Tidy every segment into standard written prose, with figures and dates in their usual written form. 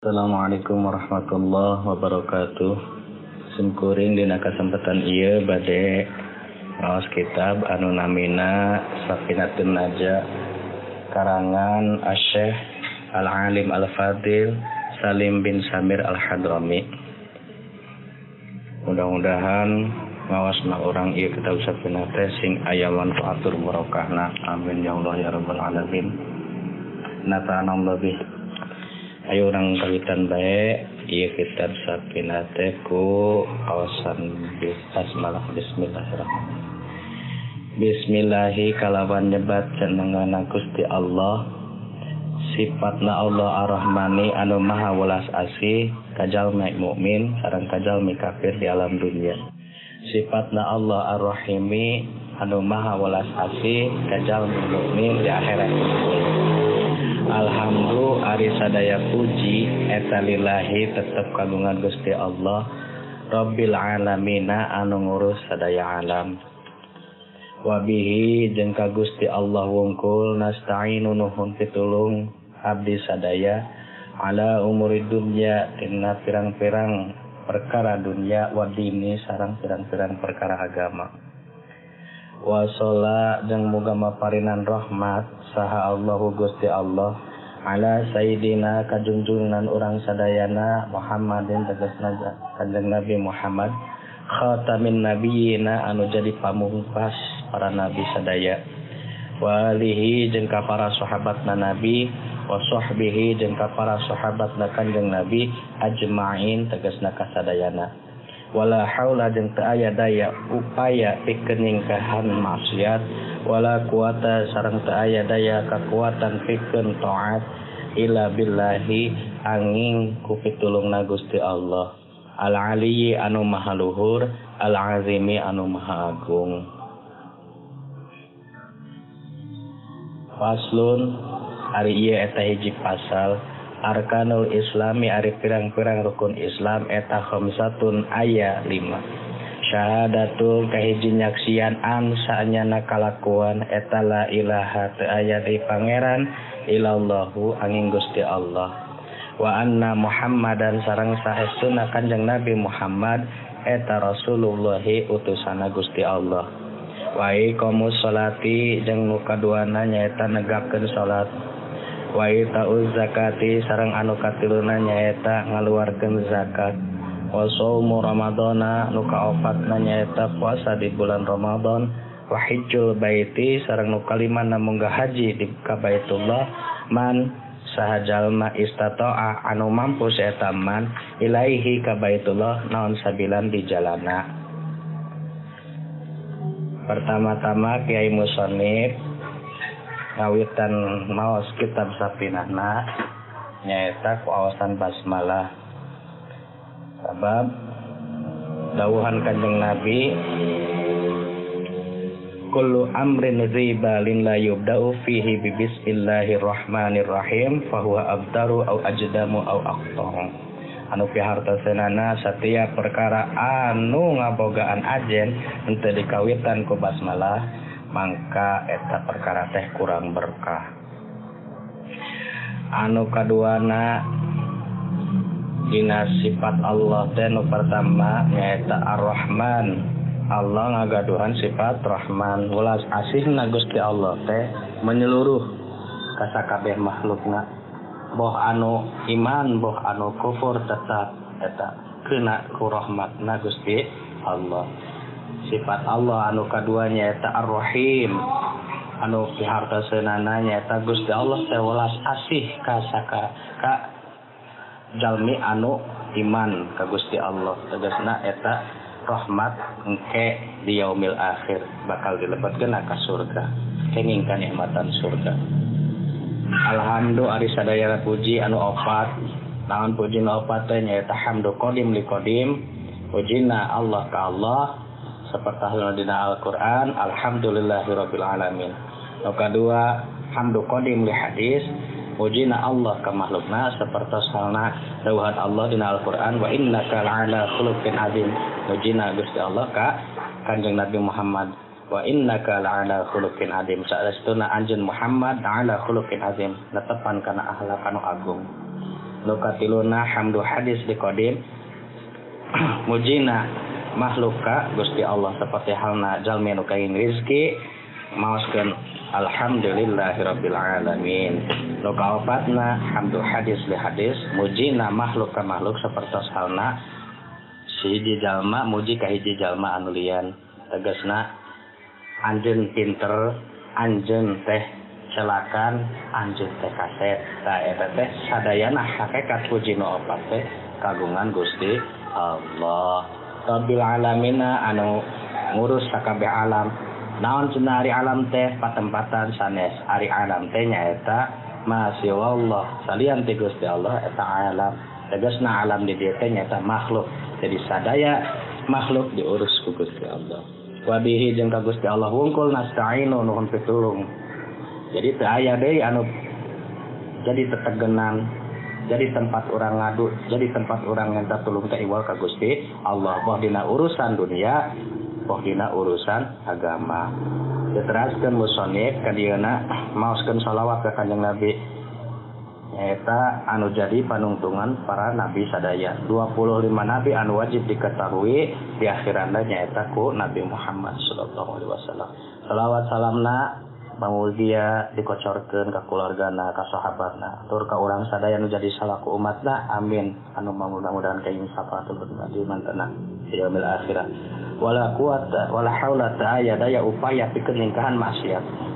Assalamualaikum warahmatullahi wabarakatuh. Simkuring dina kesempatan ieu bade maos kitab anu namina Safinatun Najah karangan Asy-Syaikh Al-Alim Al-Fadil Salim bin Samir Al-Hadrami. Mudah-mudahan maosna urang ieu kitab Safinah teh sing aya manfaatur barokahna. Amin ya Allah ya rabbal alamin. Nata'ana lebih. Ayo orang kawitan baik ieu kitab Safinah teh ku awasan basmalah bismillahirrahmanirrahim. Bismillahi kalawan nyebat jenenganna Gusti Allah, sifatna Allah Ar-Rahmani anu maha welas asih ka jalmi mukmin sareng ka jalmi kafir di alam dunia. Sifatna Allah Ar-Rahimi anu maha welas asih ka jalmi mukmin di akhirat. Alhamdulillah ari sadaya puji eta lillahi tetep kagungan Gusti Allah Rabbil alamina anu ngurus sadaya alam. Wabihi jeung ka Gusti Allah wungkul nasta'inu nuhun pitulung abdi sadaya ala umuri dunya tina pirang-pirang perkara dunya wa dini sareng pirang-pirang perkara agama. Wa sholla jeung muga maparinan rahmat saha Allahu Gusti Allah ala sayyidina kajunjungan urang sadayana Muhammadin tegasna kanjeng Nabi Muhammad khatamin nabiyina anu jadi pamungkas para nabi sadaya wa alihi jeung ka para sahabatna nabi wa sahbihi jeung ka para sahabatna kanjeng Nabi ajmain tegasna kasadayana. Wala haula jeung teu aya daya upaya pikeun nyingkahan maksiat wala kuwata sareng teu aya daya kakuatan pikeun taat illa billahi angin ku pitulungna Gusti Allah al-aliyyi anu maha luhur al-azimi anu maha agung. Faslun ari ieu eta hiji pasal arkanul islami ari pirang-pirang rukun Islam eta khamsatun aya 5. Syahadatu kahiji nyaksian an saanyana kalakuan eta la ilaha teu aya di pangeran illallahu angin Gusti Allah wa anna Muhammadan sareng saestuna kanjeng Nabi Muhammad eta Rasulullahi utusana Gusti Allah. Wa iqamus sholati jeung nu kaduana nyaeta negakeun salat. Wa itauz zakati sareng anu katiluna nyaeta ngaluarkeun zakat. Wa shaumu ramadhana nu kaopatna nyaeta puasa di bulan Ramadan. Wa hijjul baiti sareng nu kalimana munggah haji di ka Baitullah man saha jalma istata'a anu mampu saeta man ilaihi ka Baitullah naon sabilan di jalana. Pertama-tama Kiai Musonif ngawitan maos kitab Safinahna nyaeta ku awasan basmalah. Sabab dawuhan kanjeng Nabi kullu amrin ribalin la yubda'u fihi bi bismillahirrahmanirrahim fahuwa abdaru au ajdamu au aqtong. Anu pihartoseunana setiap perkara anu ngabogaan ajen henteu dikawitan ku basmalah mangka eta perkara teh kurang berkah. Anu kaduana dina sifat Allah teh nu pertama nyaeta Ar-Rahman. Allah ngagaduhan sifat Rahman. Welas asihna Gusti Allah teh menyeluruh ka sakabeh makhlukna. Boh anu iman, boh anu kufur tetap eta keuna ku rahmatna Gusti Allah. Sifat Allah anu kaduanya eta Ar-Rahim. Anu pihartoseunana nyaeta Gusti Allah teh welas asih ka jalmi anu iman ka Gusti Allah. Tegasna eta rahmat engke di yaumil akhir bakal dilebetkeun ka surga. Kenging kanikmatan surga. Alhamdulillah ari sadaya puji anu opat. Naon puji nu opat teh nyaeta hamdu qadim li qadim. Pujina Allah ka Allah seperti halna dina Al-Qur'an alhamdulillahirabbil alamin. Nu kadua hamdu qadim li hadis. Pujina Allah ka makhlukna seperti halna dawuhan Allah dina Al-Qur'an wa innaka la'ala khuluqin azim. Pujina Gusti Allah ka kanjeng Nabi Muhammad wa innaka la'ala khuluqin azim. Saestuna anjeun Muhammad la'ala khuluqin azim netepan kana akhlak anu agung. Nu katiluna hamdu hadis liqadim mujina makhluka Gusti Allah seperti halna jalmi nu kaing rizki maoskeun alhamdulillahirabbil alamin. Nu kaopatna hamdu hadis li hadis mujina makhluk ka makhluk seperti halna siji jalma muji ka hiji jalma anu lian. Tegasna anjeun pinter, anjeun teh celakan, anjeun teh kaset. Tah eta teh sadayana hakikat puji nu opat teh kagungan Gusti Allah. Rabbil alamina anu ngurus sakabeh alam. Naon cenah ari alam teh patempatan sanes ari alam teh nyaeta masya Allah salian ti Gusti Allah eta alam. Tegasna alam di dieu teh nyaeta makhluk. Jadi sadaya makhluk diurus ku Gusti Allah. Wa bihi jeung ka Gusti Allah wungkul nasta'inu nuhun pitulung. Jadi teu aya deui anu jadi tetegenan, jadi tempat orang ngadu, jadi tempat orang minta tulung teh iwal ka Gusti Allah. Boh dina urusan dunia, boh dina urusan agama. Diteraskeun musannif ka dieuna maoskeun shalawat ka Kanjeng Nabi. Eta anu jadi panungtungan para nabi sadaya. 25 nabi anu wajib diketahui di akhirana nyaeta ku Nabi Muhammad sallallahu alaihi wasallam. Shalawat salamna panguldia dikocorkeun ka keluargana, ka sahabatna, tur ka urang sadaya anu jadi salaku umatna. Amin. Anu mudah-mudahan kaing safaatul di mantena di yaumil akhirah. Wala quwata wala haula ta'aya daya upaya pikeun ningkahan maksiat.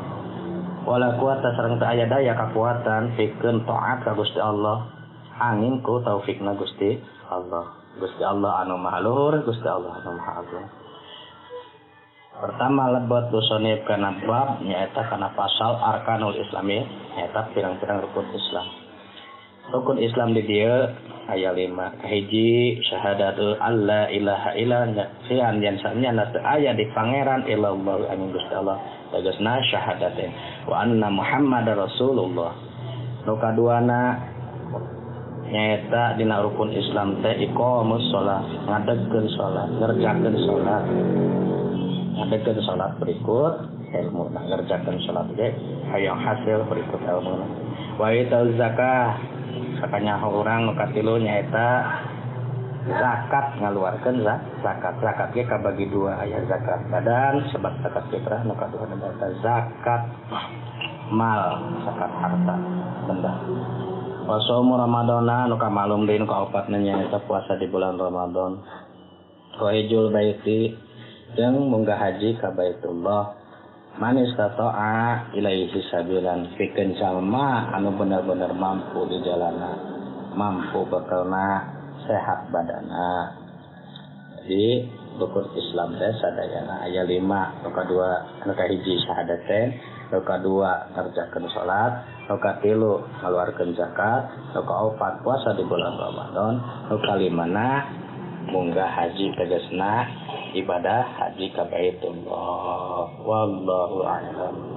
Wala quwata sareng teu aya daya kakuatan pikeun taat ka Gusti Allah. Angin ku taufikna Gusti Allah. Gusti Allah anu maha luhur, Gusti Allah anu maha agung. Pertama lebet musannif kana bab nyaeta kana pasal arkanul islami nyaeta pirang-pirang rukun Islam. Rukun Islam di dieu aya 5. Kahiji syahadatu alla ilaha illallah fian yang sanyana teu aya di pangeran illallah anu Gusti Allah. Tegasna syahadaten wa anna Muhammadar Rasulullah. Nu kaduana nyaeta dina rukun Islam teh iqamus shalah, ngadegkeun salat, ngerjakeun salat. Ngadegkeun salat berikut ilmu, ngerjakeun salat ge hayang hasil berikut ilmu. Wa itau zakah sakanya urang nu katilu nyaeta zakat ngaluarkeun zakat. Zakat ge kabagi 2 aya zakat badan sebab zakat fitrah nu kaduana nyaeta zakat mal, zakat harta benda. Wa shaum ramadana nu kamalum deui nu kaopatna nyaeta puasa di bulan Ramadan. Wa hijjul baiti jeung munggah haji ka Baitullah. Manis tato'a ilaihi sabilan pikeun jalma anu bener-bener mampu di jalanna, mampu bekelna, sehat badana. Jadi rukun Islam teh sadayana aya 5. Nu kadua anu kahiji syahadaten, nu kadua ngerjakeun salat, nu katilu ngaluarkeun zakat, nu kaopat puasa di bulan Ramadan, nu kalimana munggah haji tegasna ibadah haji ka Baitullah. Wallahu a'lam.